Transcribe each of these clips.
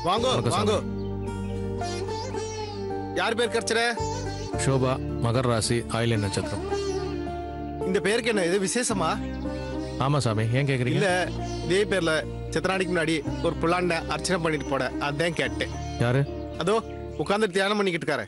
வாங்கோ வாங்கோ. யார் பேர் கர்ச்சர? ஷோபா, மகர் ராசி, ஆயில்ய நட்சத்திரம். இந்த பேருக்கு என்ன இது விசேஷமா? ஆமா சாமி, ஏன் கேக்குறீங்க? இல்ல இதே பேர்ல சித்தனாடிக்கு முன்னாடி ஒரு புள்ளாண்ட அர்ச்சனை பண்ணிட்டு போட, அதான் கேட்டேன். யாரு? அதோ உட்கார்ந்து தியானம் பண்ணிக்கிட்டு இருக்காரு.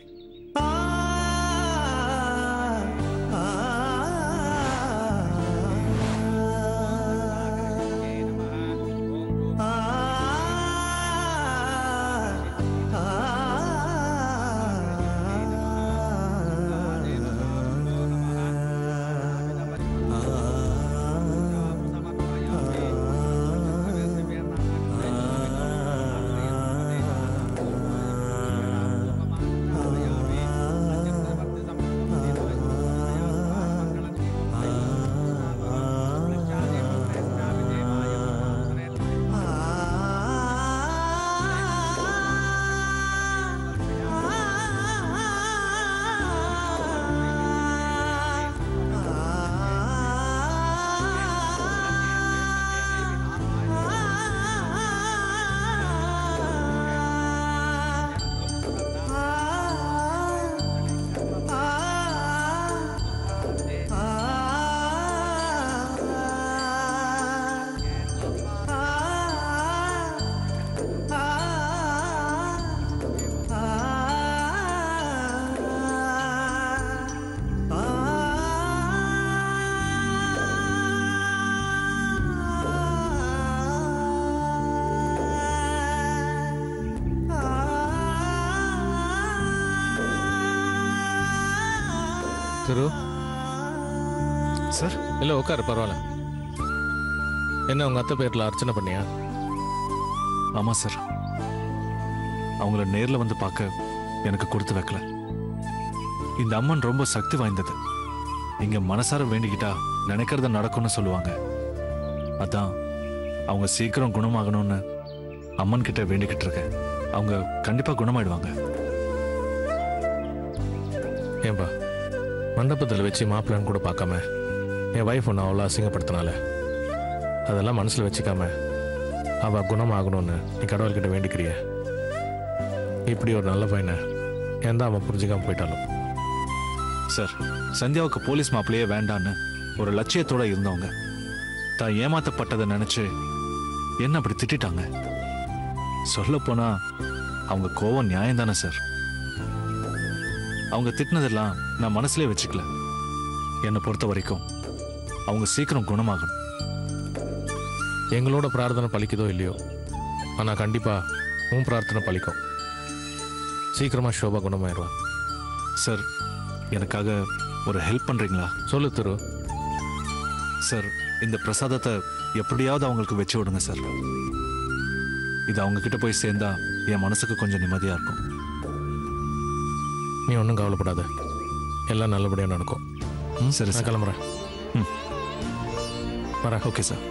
சார் இல்லை உட்காரு, பரவாயில்ல. என்ன உங்க அத்தை பேர்ல அர்ச்சனை பண்ணியா? ஆமா சார், அவங்கள நேரில் வந்து பார்க்க எனக்கு கொடுத்து வைக்கல. இந்த அம்மன் ரொம்ப சக்தி வாய்ந்தது. இங்க மனசார வேண்டிக்கிட்டா நினைக்கிறத நடக்கும்னு சொல்லுவாங்க. அதான் அவங்க சீக்கிரம் குணமாகணும்னு அம்மன் கிட்ட வேண்டிக்கிட்டு இருக்கேன். அவங்க கண்டிப்பா குணமாயிடுவாங்க. ஏன்பா மண்டபத்தில் வச்சு மாப்பிள்ளைன்னு கூட பார்க்காம என் ஒய்ஃப் ஒன்று அவ்வளோ அசிங்கப்படுத்தினால அதெல்லாம் மனசில் வச்சுக்காம அவள் குணமாகணும்னு நீ கடவுள்கிட்ட வேண்டிக்கிறிய. இப்படி ஒரு நல்ல பையனை எந்த அவன் புரிஞ்சுக்காம போயிட்டாலும். சார், சந்தியாவுக்கு போலீஸ் மாப்பிள்ளையே வேண்டான்னு ஒரு லட்சியத்தோட இருந்தவங்க தான் ஏமாத்தப்பட்டதை நினைச்சு என்ன அப்படி திட்டாங்க. சொல்ல போனா அவங்க கோவம் நியாயம் தானே சார். அவங்க திட்டினதெல்லாம் நான் மனசுலேயே வச்சுக்கல. என்னை பொறுத்த வரைக்கும் அவங்க சீக்கிரம் குணமாகணும். எங்களோட பிரார்த்தனை பலிக்குதோ இல்லையோ, ஆனால் கண்டிப்பாக உன் பிரார்த்தனை பலிக்கும். சீக்கிரமாக ஷோபா குணமாயிடுவான். சார், எனக்காக ஒரு ஹெல்ப் பண்ணுறீங்களா? சொல்லு திரு. சார், இந்த பிரசாதத்தை எப்படியாவது அவங்களுக்கு வச்சு விடுங்க சார். இது அவங்க கிட்ட போய் சேர்ந்தா என் மனசுக்கு கொஞ்சம் நிம்மதியாக இருக்கும். நீ ஒன்றும் கவலைப்படாத, எல்லாம் நல்லபடியாக நடக்கும். சரி, நான் கிளம்புறேன். வரேன். Okay sir.